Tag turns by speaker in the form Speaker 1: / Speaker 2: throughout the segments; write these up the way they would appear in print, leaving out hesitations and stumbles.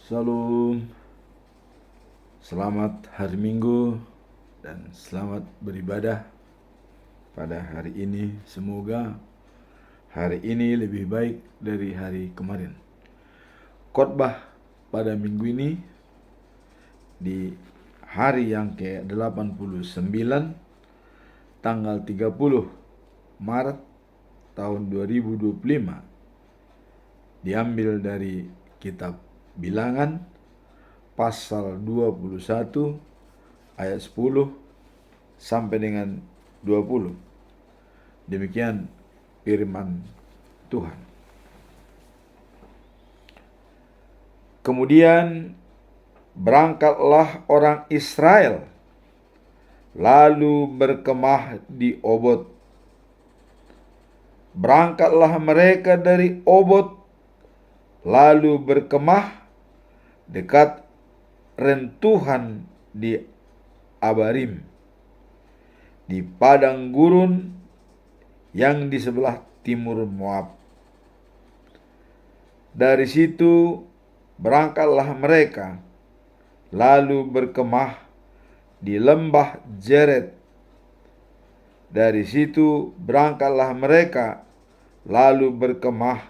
Speaker 1: Shalom, selamat hari Minggu dan selamat beribadah pada hari ini. Semoga hari ini lebih baik dari hari kemarin. Khotbah pada minggu ini di hari yang ke-89 tanggal 30 Maret tahun 2025 diambil dari kitab Bilangan pasal 21 ayat 10 sampai dengan 20. Demikian firman Tuhan. Kemudian berangkatlah orang Israel lalu berkemah di Obot. Berangkatlah mereka dari Obot lalu berkemah dekat rentuhan di Abarim, di padang gurun yang di sebelah timur Moab. Dari situ berangkatlah mereka lalu berkemah di lembah Jered. Dari situ berangkatlah mereka lalu berkemah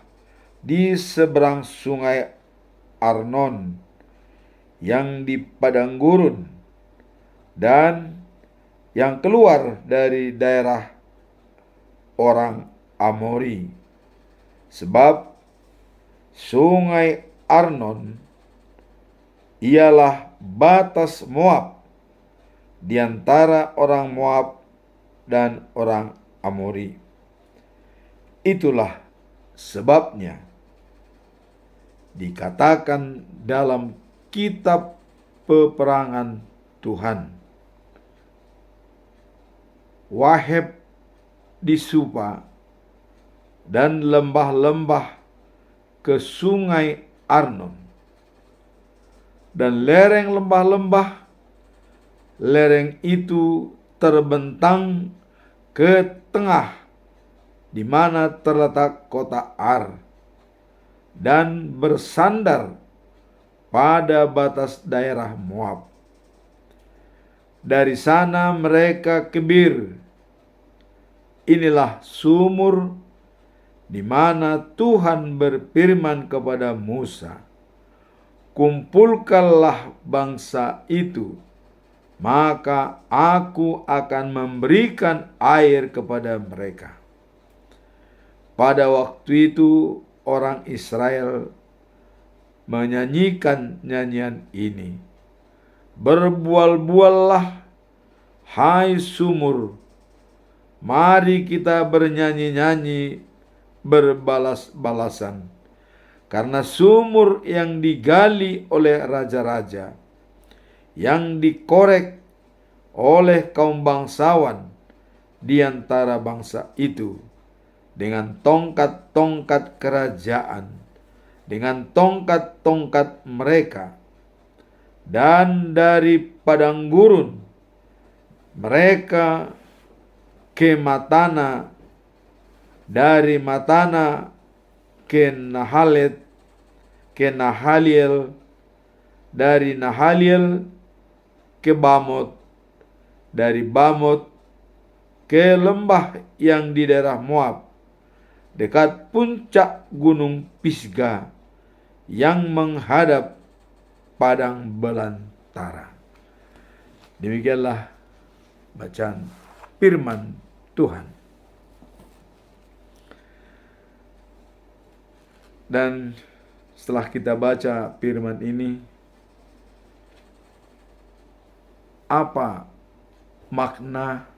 Speaker 1: di seberang sungai Arnon yang di padang gurun dan yang keluar dari daerah orang Amori, sebab sungai Arnon ialah batas Moab di antara orang Moab dan orang Amori. Itulah sebabnya dikatakan dalam kitab peperangan Tuhan, Waheb di Supa dan lembah-lembah ke sungai Arnon, dan lereng lembah-lembah, lereng itu terbentang ke tengah di mana terletak kota Ar, dan bersandar pada batas daerah Moab. Dari sana mereka ke Bir. Inilah sumur di mana Tuhan berfirman kepada Musa, "Kumpulkanlah bangsa itu, maka aku akan memberikan air kepada mereka." Pada waktu itu orang Israel menyanyikan nyanyian ini, "Berbual-buallah, hai sumur, mari kita bernyanyi-nyanyi berbalas-balasan, karena sumur yang digali oleh raja-raja, yang dikorek oleh kaum bangsawan di antara bangsa itu, dengan tongkat-tongkat kerajaan, dengan tongkat-tongkat mereka, dan dari padang gurun mereka ke Matana, dari Matana ke Nahaliel, dari Nahaliel ke Bamot, dari Bamot ke lembah yang di daerah Moab, dekat puncak gunung Pisga yang menghadap padang belantara. Demikianlah bacaan firman Tuhan. Dan setelah kita baca firman ini, apa makna,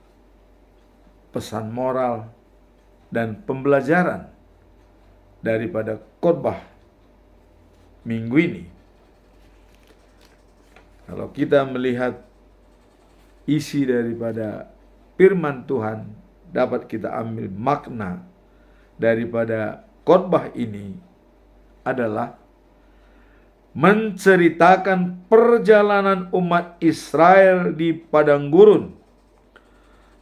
Speaker 1: pesan moral, dan pembelajaran daripada khotbah minggu ini? Kalau kita melihat isi daripada firman Tuhan, dapat kita ambil makna daripada khotbah ini adalah menceritakan perjalanan umat Israel di padang gurun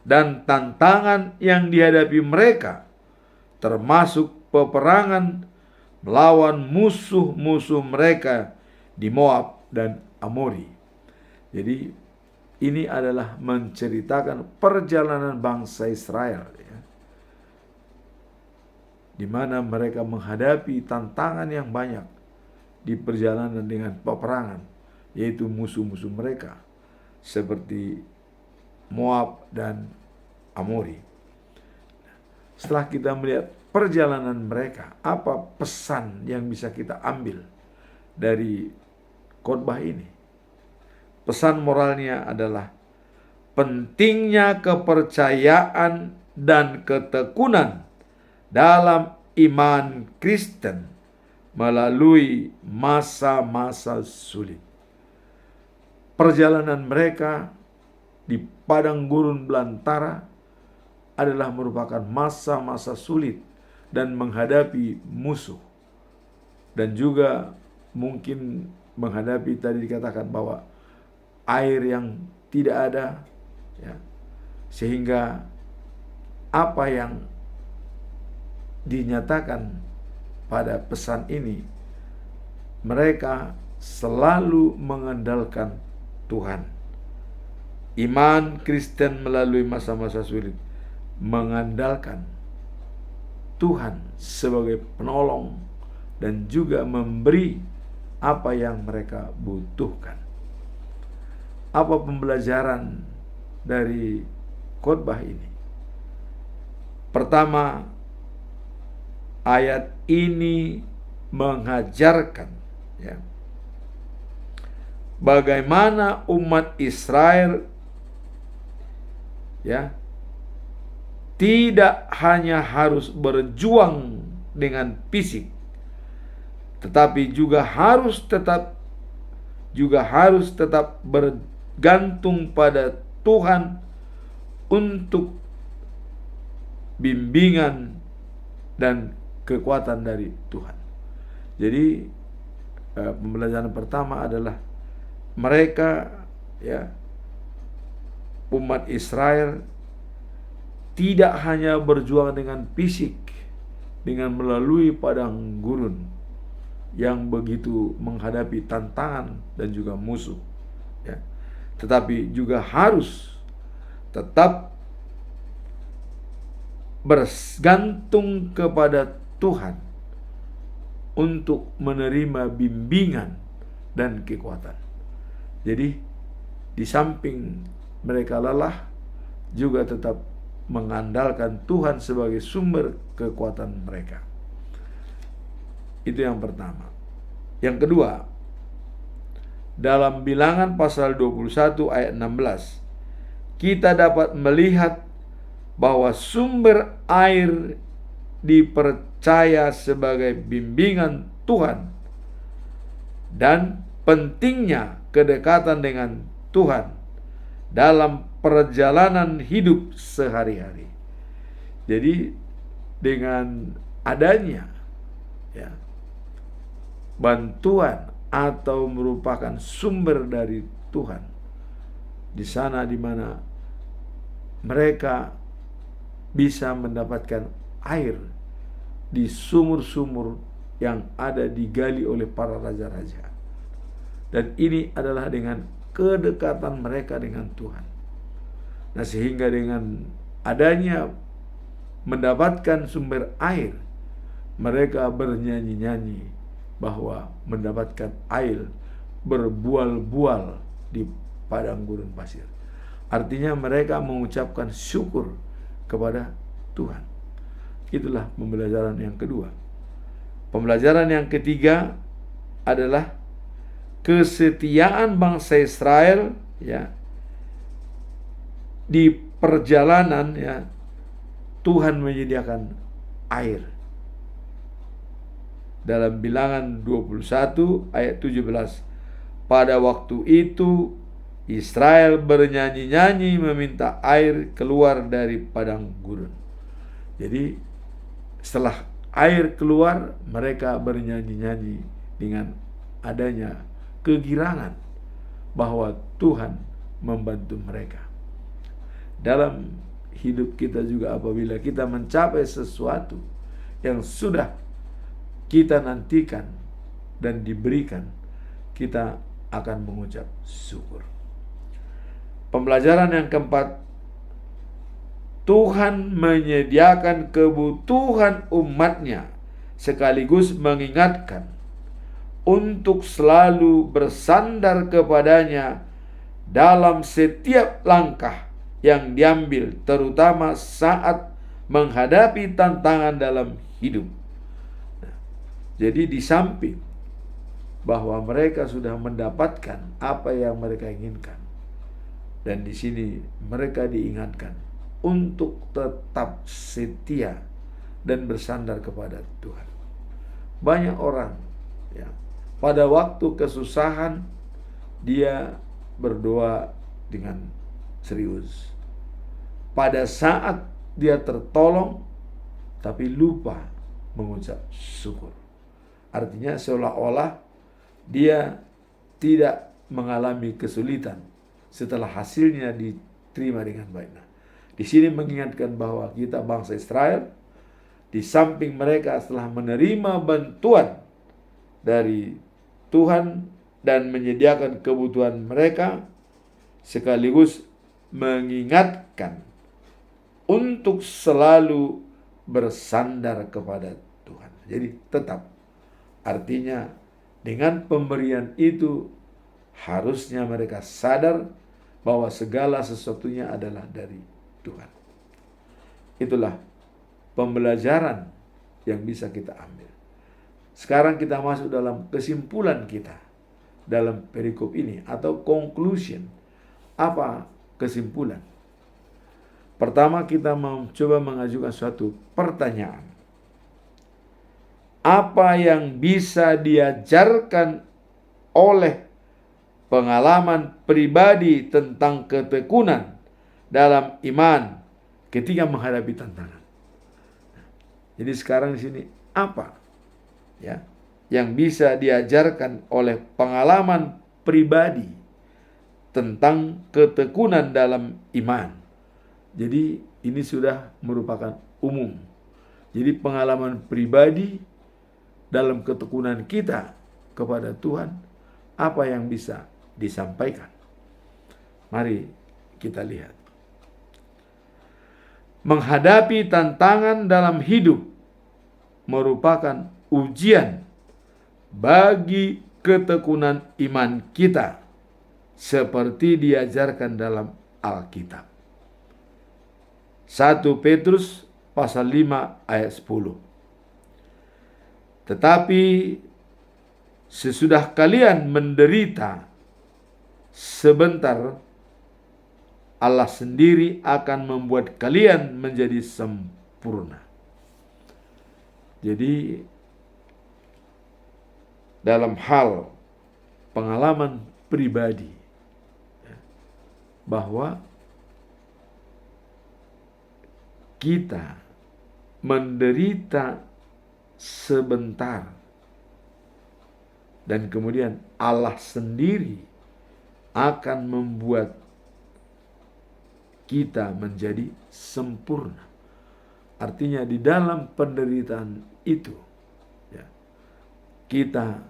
Speaker 1: dan tantangan yang dihadapi mereka, termasuk peperangan melawan musuh-musuh mereka di Moab dan Amori. Jadi ini adalah menceritakan perjalanan bangsa Israel, ya, di mana mereka menghadapi tantangan yang banyak di perjalanan dengan peperangan, yaitu musuh-musuh mereka seperti Moab dan Amori. Setelah kita melihat perjalanan mereka, apa pesan yang bisa kita ambil dari khotbah ini? Pesan moralnya adalah pentingnya kepercayaan dan ketekunan dalam iman Kristen melalui masa-masa sulit. Perjalanan mereka di padang gurun belantara adalah merupakan masa-masa sulit dan menghadapi musuh. Dan juga mungkin menghadapi, tadi dikatakan bahwa air yang tidak ada, ya, sehingga apa yang dinyatakan pada pesan ini, mereka selalu mengandalkan Tuhan. Iman Kristen melalui masa-masa sulit mengandalkan Tuhan sebagai penolong dan juga memberi apa yang mereka butuhkan. Apa pembelajaran dari khotbah ini? Pertama, ayat ini mengajarkan, ya, bagaimana umat Israel, ya, tidak hanya harus berjuang dengan fisik, tetapi juga harus tetap bergantung pada Tuhan untuk bimbingan dan kekuatan dari Tuhan. Jadi pembelajaran pertama adalah mereka, ya, umat Israel tidak hanya berjuang dengan fisik, dengan melalui padang gurun yang begitu menghadapi tantangan dan juga musuh, ya, tetapi juga harus tetap bergantung kepada Tuhan untuk menerima bimbingan dan kekuatan. Jadi di samping mereka lelah, juga tetap mengandalkan Tuhan sebagai sumber kekuatan mereka. Itu yang pertama. Yang kedua, dalam Bilangan pasal 21 ayat 16, kita dapat melihat bahwa sumber air dipercaya sebagai bimbingan Tuhan dan pentingnya kedekatan dengan Tuhan dalam perjalanan hidup sehari-hari. Jadi dengan adanya, ya, bantuan atau merupakan sumber dari Tuhan di sana di mana mereka bisa mendapatkan air di sumur-sumur yang ada digali oleh para raja-raja. Dan ini adalah dengan kedekatan mereka dengan Tuhan. Nah, sehingga dengan adanya mendapatkan sumber air, mereka bernyanyi-nyanyi bahwa mendapatkan air berbual-bual di padang gurun pasir. Artinya mereka mengucapkan syukur kepada Tuhan. Itulah pembelajaran yang kedua. Pembelajaran yang ketiga adalah kesetiaan bangsa Israel, ya, di perjalanan, ya, Tuhan menyediakan air. Dalam Bilangan 21 ayat 17, pada waktu itu Israel bernyanyi-nyanyi meminta air keluar dari padang gurun. Jadi setelah air keluar, mereka bernyanyi-nyanyi dengan adanya kegirangan bahwa Tuhan membantu mereka. Dalam hidup kita juga, apabila kita mencapai sesuatu yang sudah kita nantikan dan diberikan, kita akan mengucap syukur. Pembelajaran yang keempat, Tuhan menyediakan kebutuhan umatnya sekaligus mengingatkan untuk selalu bersandar kepadanya dalam setiap langkah yang diambil, terutama saat menghadapi tantangan dalam hidup. Jadi di samping bahwa mereka sudah mendapatkan apa yang mereka inginkan, dan di sini mereka diingatkan untuk tetap setia dan bersandar kepada Tuhan. Banyak orang ya, pada waktu kesusahan dia berdoa dengan serius. Pada saat dia tertolong tapi lupa mengucap syukur. Artinya seolah-olah dia tidak mengalami kesulitan setelah hasilnya diterima dengan baik. Nah, di sini mengingatkan bahwa kita bangsa Israel, di samping mereka setelah menerima bantuan dari Tuhan dan menyediakan kebutuhan mereka, sekaligus mengingatkan untuk selalu bersandar kepada Tuhan. Jadi tetap, artinya dengan pemberian itu harusnya mereka sadar bahwa segala sesuatunya adalah dari Tuhan. Itulah pembelajaran yang bisa kita ambil. Sekarang kita masuk dalam kesimpulan kita dalam perikop ini atau conclusion. Apa kesimpulan? Pertama, kita mencoba mengajukan suatu pertanyaan. Apa yang bisa diajarkan oleh pengalaman pribadi tentang ketekunan dalam iman ketika menghadapi tantangan? Jadi sekarang di sini apa ya yang bisa diajarkan oleh pengalaman pribadi tentang ketekunan dalam iman? Jadi ini sudah merupakan umum. Jadi pengalaman pribadi dalam ketekunan kita kepada Tuhan, apa yang bisa disampaikan? Mari kita lihat. Menghadapi tantangan dalam hidup merupakan ujian bagi ketekunan iman kita, seperti diajarkan dalam Alkitab. 1 Petrus pasal 5 ayat 10. Tetapi sesudah kalian menderita sebentar, Allah sendiri akan membuat kalian menjadi sempurna. Jadi dalam hal pengalaman pribadi, bahwa kita menderita sebentar dan kemudian Allah sendiri akan membuat kita menjadi sempurna. Artinya di dalam penderitaan itu ya, kita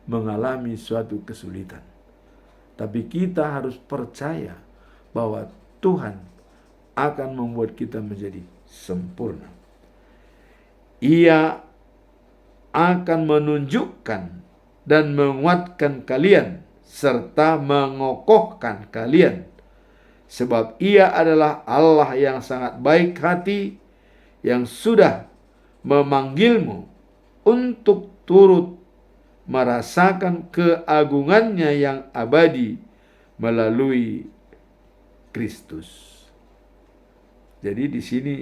Speaker 1: mengalami suatu kesulitan, tapi kita harus percaya bahwa Tuhan akan membuat kita menjadi sempurna. Ia akan menunjukkan dan menguatkan kalian serta mengokohkan kalian, sebab Ia adalah Allah yang sangat baik hati, yang sudah memanggilmu untuk turut merasakan keagungannya yang abadi melalui Kristus. Jadi di sini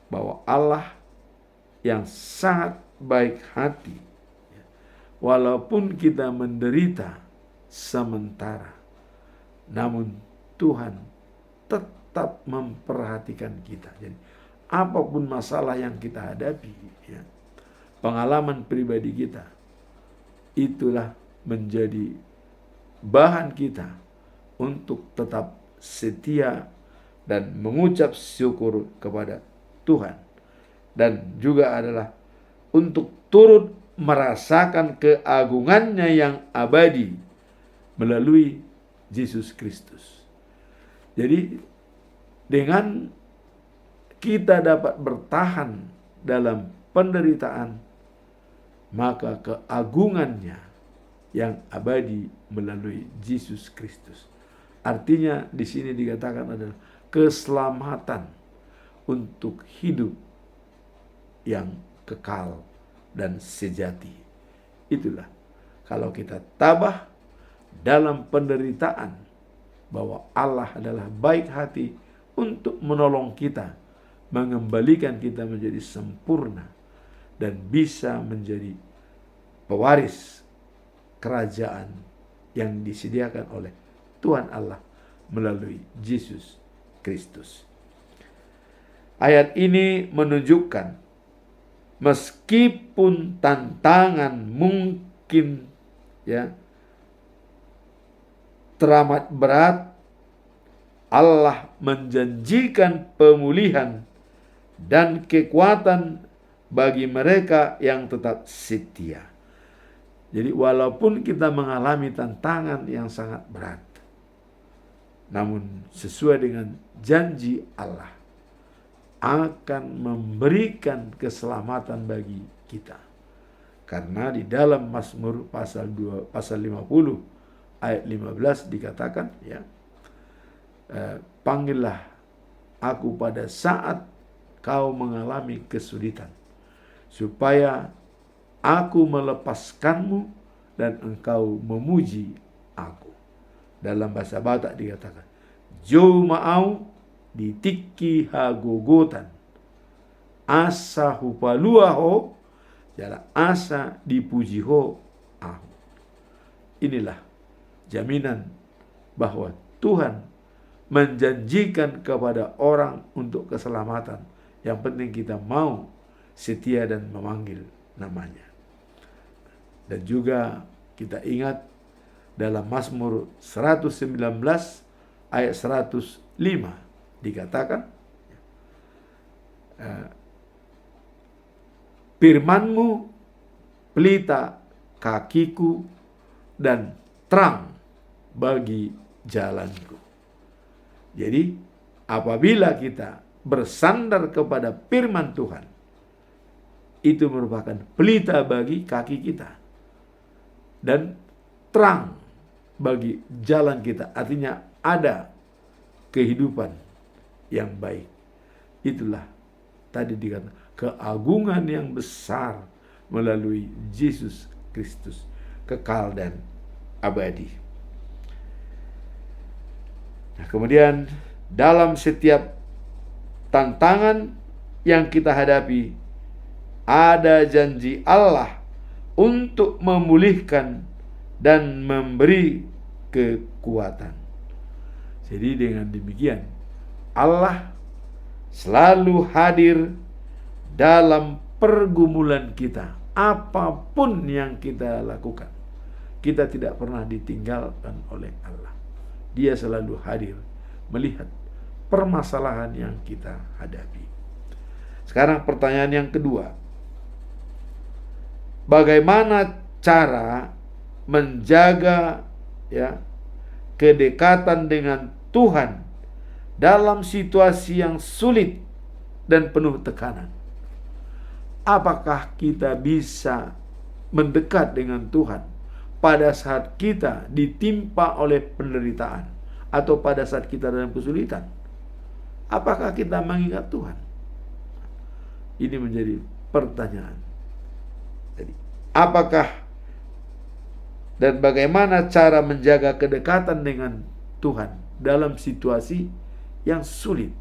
Speaker 1: bahwa Allah yang sangat baik hati, walaupun kita menderita sementara, namun Tuhan tetap memperhatikan kita. Jadi apapun masalah yang kita hadapi, ya, pengalaman pribadi kita, itulah menjadi bahan kita untuk tetap setia dan mengucap syukur kepada Tuhan. Dan juga adalah untuk turut merasakan keagungannya yang abadi melalui Yesus Kristus. Jadi dengan kita dapat bertahan dalam penderitaan, maka keagungannya yang abadi melalui Yesus Kristus. Artinya di sini dikatakan adalah keselamatan untuk hidup yang kekal dan sejati. Itulah kalau kita tabah dalam penderitaan bahwa Allah adalah baik hati untuk menolong kita, mengembalikan kita menjadi sempurna dan bisa menjadi pewaris kerajaan yang disediakan oleh Tuhan Allah melalui Yesus Kristus. Ayat ini menunjukkan meskipun tantangan mungkin teramat berat, Allah menjanjikan pemulihan dan kekuatan bagi mereka yang tetap setia. Jadi walaupun kita mengalami tantangan yang sangat berat, namun sesuai dengan janji Allah akan memberikan keselamatan bagi kita. Karena di dalam Mazmur pasal 50 ayat 15 dikatakan panggillah aku pada saat kau mengalami kesulitan, supaya aku melepaskanmu dan engkau memuji aku. Dalam bahasa Batak dikatakan, Jo ma'au ditiki hagogotan, asa hupalua ho, jala asa dipuji ho ahu. Inilah jaminan bahwa Tuhan menjanjikan kepada orang untuk keselamatan. Yang penting kita mau setia dan memanggil namanya. Dan juga kita ingat dalam Mazmur 119 ayat 105 dikatakan, firman-Mu pelita kakiku dan terang bagi jalanku. Jadi apabila kita bersandar kepada firman Tuhan, itu merupakan pelita bagi kaki kita dan terang bagi jalan kita. Artinya ada kehidupan yang baik. Itulah tadi dikatakan keagungan yang besar melalui Yesus Kristus, kekal dan abadi. Nah, kemudian dalam setiap tantangan yang kita hadapi, ada janji Allah untuk memulihkan dan memberi kekuatan. Jadi dengan demikian, Allah selalu hadir dalam pergumulan kita. Apapun yang kita lakukan, kita tidak pernah ditinggalkan oleh Allah. Dia selalu hadir melihat permasalahan yang kita hadapi. Sekarang pertanyaan yang kedua, bagaimana cara menjaga kedekatan dengan Tuhan dalam situasi yang sulit dan penuh tekanan? Apakah kita bisa mendekat dengan Tuhan pada saat kita ditimpa oleh penderitaan atau pada saat kita dalam kesulitan? Apakah kita mengingat Tuhan? Ini menjadi pertanyaan. Jadi, apakah dan bagaimana cara menjaga kedekatan dengan Tuhan dalam situasi yang sulit?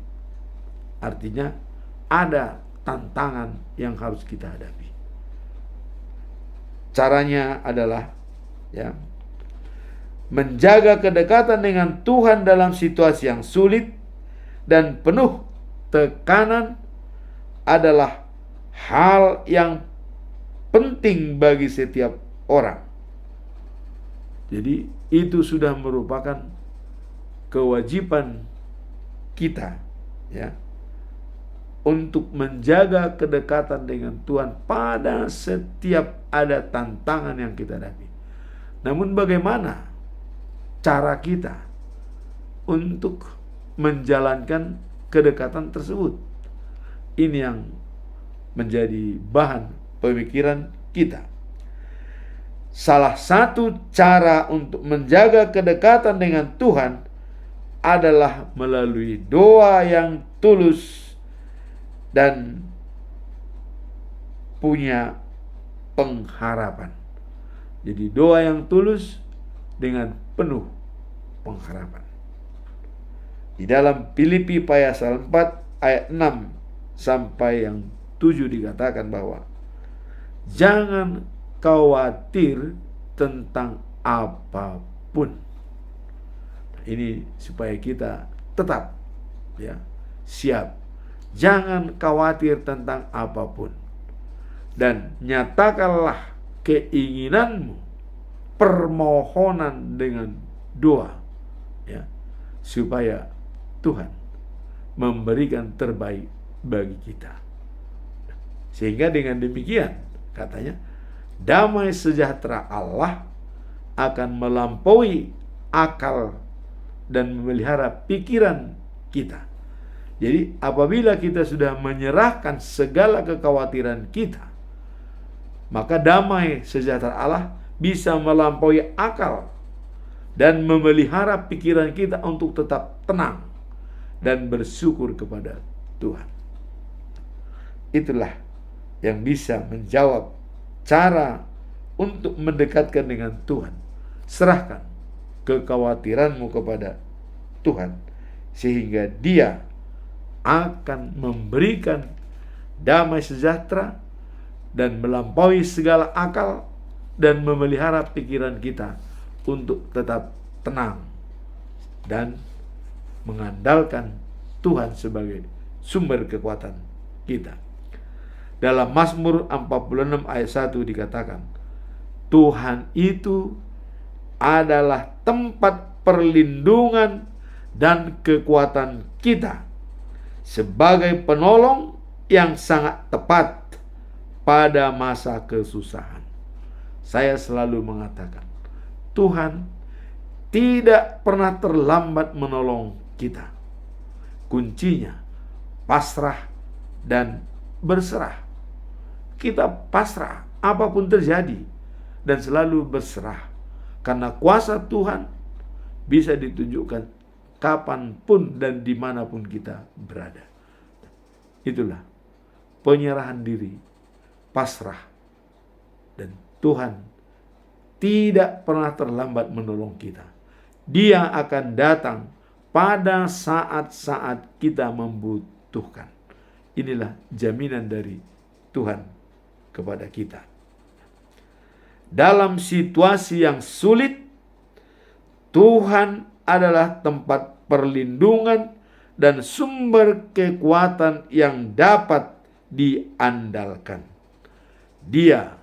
Speaker 1: Artinya ada tantangan yang harus kita hadapi. Caranya adalah menjaga kedekatan dengan Tuhan dalam situasi yang sulit dan penuh tekanan adalah hal yang penting bagi setiap orang. Jadi itu sudah merupakan kewajiban kita untuk menjaga kedekatan dengan Tuhan pada setiap ada tantangan yang kita hadapi. Namun bagaimana cara kita untuk menjalankan kedekatan tersebut? Ini yang menjadi bahan pemikiran kita. Salah satu cara untuk menjaga kedekatan dengan Tuhan adalah melalui doa yang tulus dan punya pengharapan. Jadi doa yang tulus dengan penuh pengharapan. Di dalam Filipi pasal 4 ayat 6 sampai yang 7 dikatakan bahwa jangan khawatir tentang apapun. Ini supaya kita tetap siap. Jangan khawatir tentang apapun. Dan nyatakanlah keinginanmu, permohonan dengan doa, supaya Tuhan memberikan terbaik bagi kita. Sehingga dengan demikian, katanya, damai sejahtera Allah akan melampaui akal dan memelihara pikiran kita. Jadi apabila kita sudah menyerahkan segala kekhawatiran kita, maka damai sejahtera Allah bisa melampaui akal dan memelihara pikiran kita untuk tetap tenang dan bersyukur kepada Tuhan. Itulah yang bisa menjawab cara untuk mendekatkan dengan Tuhan. Serahkan kekhawatiranmu kepada Tuhan, sehingga Dia akan memberikan damai sejahtera dan melampaui segala akal dan memelihara pikiran kita untuk tetap tenang dan mengandalkan Tuhan sebagai sumber kekuatan kita. Dalam Mazmur 46 ayat 1 dikatakan, Tuhan itu adalah tempat perlindungan dan kekuatan kita, sebagai penolong yang sangat tepat pada masa kesusahan. Saya selalu mengatakan, Tuhan tidak pernah terlambat menolong kita. Kuncinya pasrah dan berserah. Kita pasrah apapun terjadi dan selalu berserah, karena kuasa Tuhan bisa ditunjukkan kapanpun dan dimanapun kita berada. Itulah penyerahan diri, pasrah, dan Tuhan tidak pernah terlambat menolong kita. Dia akan datang pada saat-saat kita membutuhkan. Inilah jaminan dari Tuhan kepada kita. Dalam situasi yang sulit, Tuhan adalah tempat perlindungan dan sumber kekuatan yang dapat diandalkan. Dia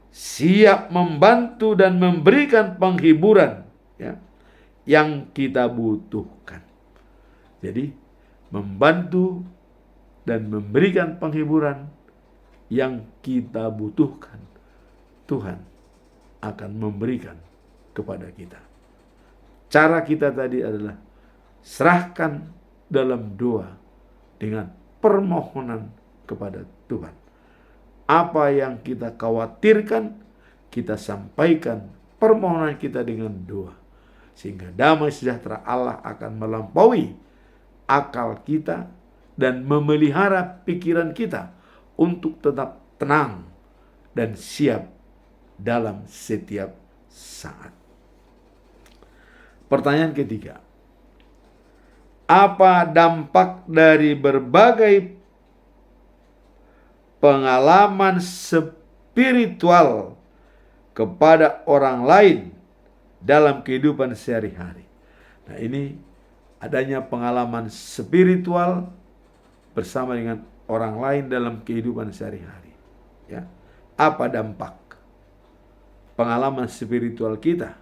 Speaker 1: siap membantu dan memberikan penghiburan yang kita butuhkan. Jadi membantu dan memberikan penghiburan yang kita butuhkan, Tuhan akan memberikan kepada kita. Cara kita tadi adalah serahkan dalam doa dengan permohonan kepada Tuhan. Apa yang kita khawatirkan, kita sampaikan permohonan kita dengan doa, sehingga damai sejahtera Allah akan melampaui akal kita dan memelihara pikiran kita untuk tetap tenang dan siap dalam setiap saat. Pertanyaan ketiga, apa dampak dari berbagai pengalaman spiritual kepada orang lain dalam kehidupan sehari-hari? Nah, ini adanya pengalaman spiritual bersama dengan orang lain dalam kehidupan sehari-hari. Apa dampak pengalaman spiritual kita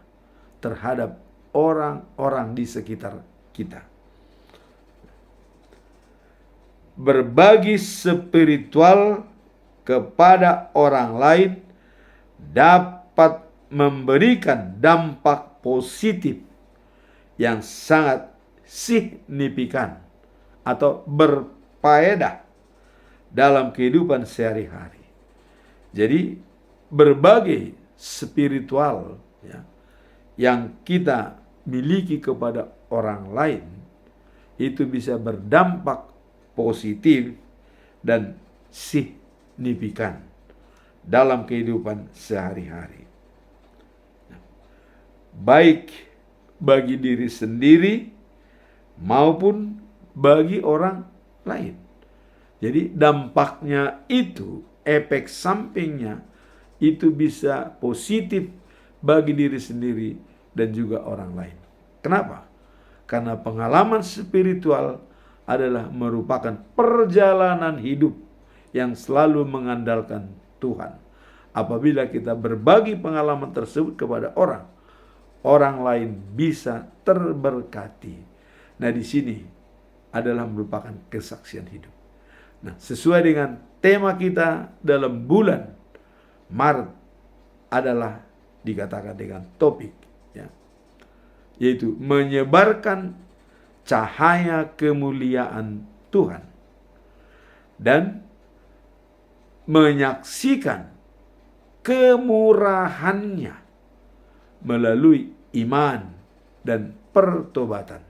Speaker 1: terhadap orang-orang di sekitar kita? berbagi spiritual kepada orang lain dapat memberikan dampak positif yang sangat signifikan atau berfaedah dalam kehidupan sehari-hari. Jadi berbagai spiritual yang kita miliki kepada orang lain itu bisa berdampak positif dan signifikan dalam kehidupan sehari-hari. Baik bagi diri sendiri maupun bagi orang lain. Jadi dampaknya itu, efek sampingnya itu bisa positif bagi diri sendiri dan juga orang lain. Kenapa? Karena pengalaman spiritual adalah merupakan perjalanan hidup yang selalu mengandalkan Tuhan. Apabila kita berbagi pengalaman tersebut kepada orang lain bisa terberkati. Nah, di sini adalah merupakan kesaksian hidup. Nah, sesuai dengan tema kita dalam bulan Maret adalah dikatakan dengan topik yaitu menyebarkan cahaya kemuliaan Tuhan dan menyaksikan kemurahannya melalui iman dan pertobatan.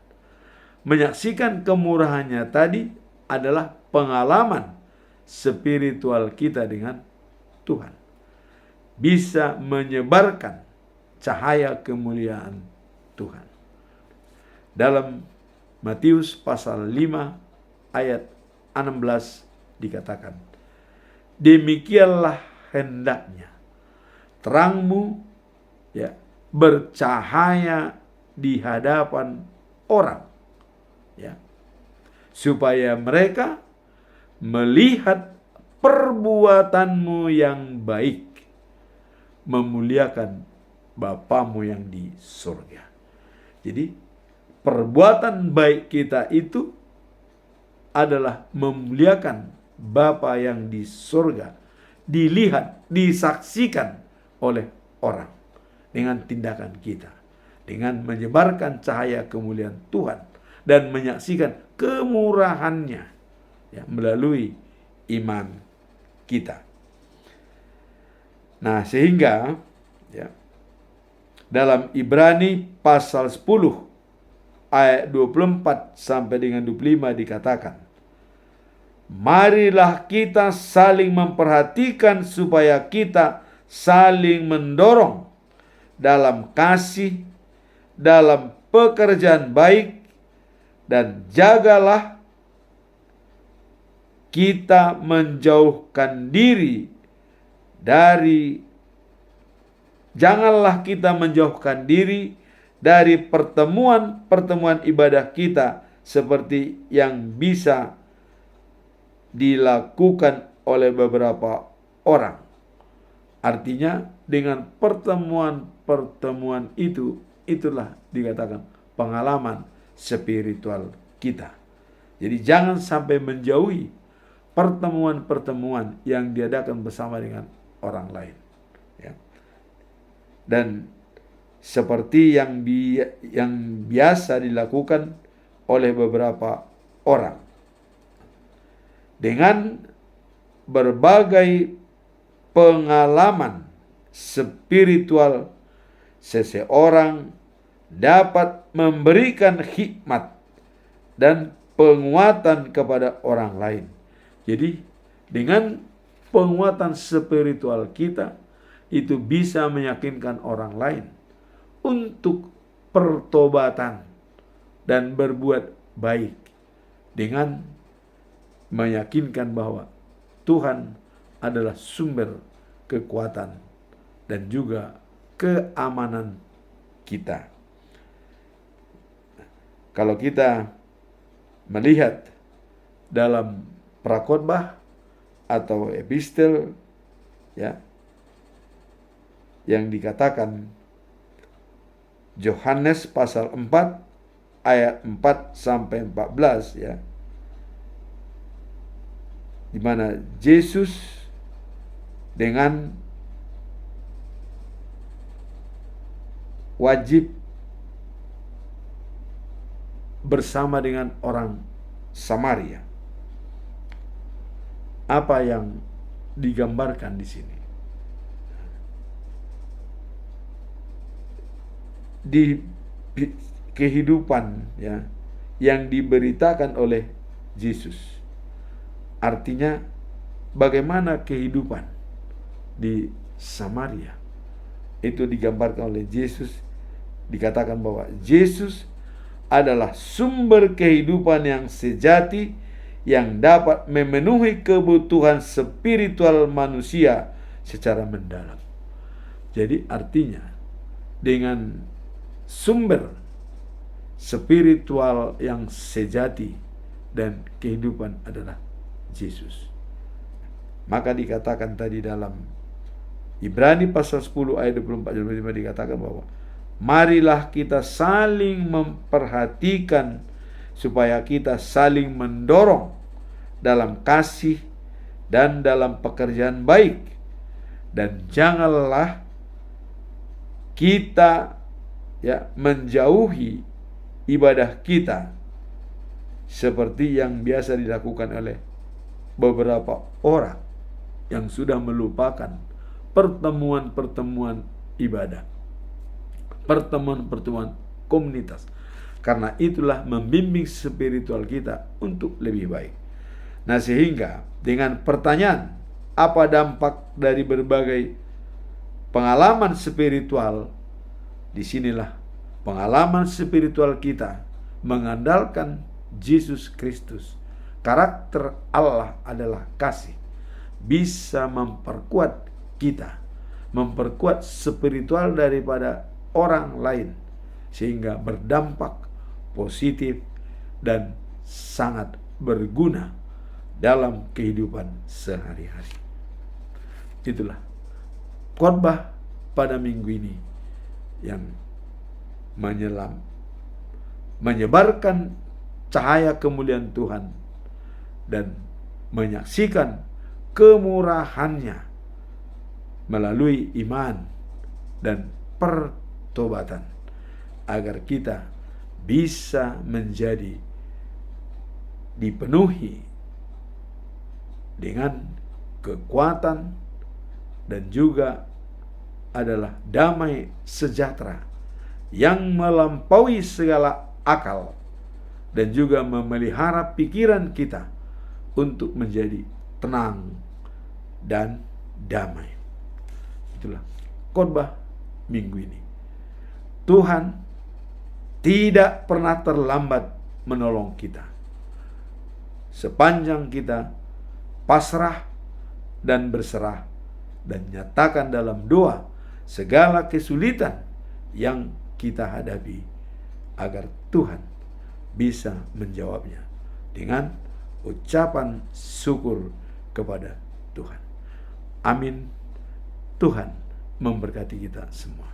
Speaker 1: Menyaksikan kemurahannya tadi adalah pengalaman spiritual kita dengan Tuhan. Bisa menyebarkan cahaya kemuliaan Tuhan. Dalam Matius pasal 5 ayat 16 dikatakan, demikianlah hendaknya terangmu bercahaya di hadapan orang, supaya mereka melihat perbuatanmu yang baik, memuliakan Bapamu yang di surga. Jadi perbuatan baik kita itu adalah memuliakan Bapa yang di surga, dilihat, disaksikan oleh orang dengan tindakan kita, dengan menyebarkan cahaya kemuliaan Tuhan dan menyaksikan kemurahannya melalui iman kita. Nah, sehingga dalam Ibrani pasal 10 ayat 24 sampai dengan 25 dikatakan, marilah kita saling memperhatikan supaya kita saling mendorong dalam kasih, dalam pekerjaan baik, dan jagalah kita janganlah kita menjauhkan diri dari pertemuan-pertemuan ibadah kita seperti yang bisa dilakukan oleh beberapa orang. Artinya dengan pertemuan-pertemuan itulah dikatakan pengalaman spiritual kita. Jadi jangan sampai menjauhi pertemuan-pertemuan yang diadakan bersama dengan orang lain. Dan seperti yang biasa dilakukan oleh beberapa orang, dengan berbagai pengalaman spiritual, seseorang dapat memberikan hikmat dan penguatan kepada orang lain. Jadi dengan penguatan spiritual kita itu bisa meyakinkan orang lain untuk pertobatan dan berbuat baik, dengan meyakinkan bahwa Tuhan adalah sumber kekuatan dan juga keamanan kita. Kalau kita melihat dalam prakhotbah atau epistel yang dikatakan Yohanes pasal 4 ayat 4 sampai 14 di mana Yesus dengan wajib bersama dengan orang Samaria. Apa yang digambarkan di sini? Di kehidupan ya yang diberitakan oleh Yesus. Artinya bagaimana kehidupan di Samaria. Itu digambarkan oleh Yesus. Dikatakan bahwa Yesus adalah sumber kehidupan yang sejati yang dapat memenuhi kebutuhan spiritual manusia secara mendalam. Jadi artinya dengan sumber spiritual yang sejati dan kehidupan adalah Yesus. Maka dikatakan tadi dalam Ibrani pasal 10 ayat 24-25 dikatakan bahwa marilah kita saling memperhatikan supaya kita saling mendorong dalam kasih dan dalam pekerjaan baik, dan janganlah kita menjauhi ibadah kita seperti yang biasa dilakukan oleh beberapa orang yang sudah melupakan pertemuan-pertemuan ibadah, pertemuan-pertemuan komunitas. Karena itulah membimbing spiritual kita untuk lebih baik. Nah, sehingga dengan pertanyaan apa dampak dari berbagai pengalaman spiritual, disinilah pengalaman spiritual kita mengandalkan Yesus Kristus. Karakter Allah adalah kasih. Bisa memperkuat kita, memperkuat spiritual daripada orang lain, sehingga berdampak positif dan sangat berguna dalam kehidupan sehari-hari. Itulah khotbah pada minggu ini yang menyebarkan cahaya kemuliaan Tuhan dan menyaksikan kemurahannya melalui iman dan pertobatan, agar kita bisa menjadi dipenuhi dengan kekuatan dan juga adalah damai sejahtera yang melampaui segala akal dan juga memelihara pikiran kita untuk menjadi tenang dan damai. Itulah khotbah minggu ini. Tuhan tidak pernah terlambat menolong kita. Sepanjang kita pasrah dan berserah dan nyatakan dalam doa segala kesulitan yang kita hadapi, agar Tuhan bisa menjawabnya dengan ucapan syukur kepada Tuhan. Amin. Tuhan memberkati kita semua.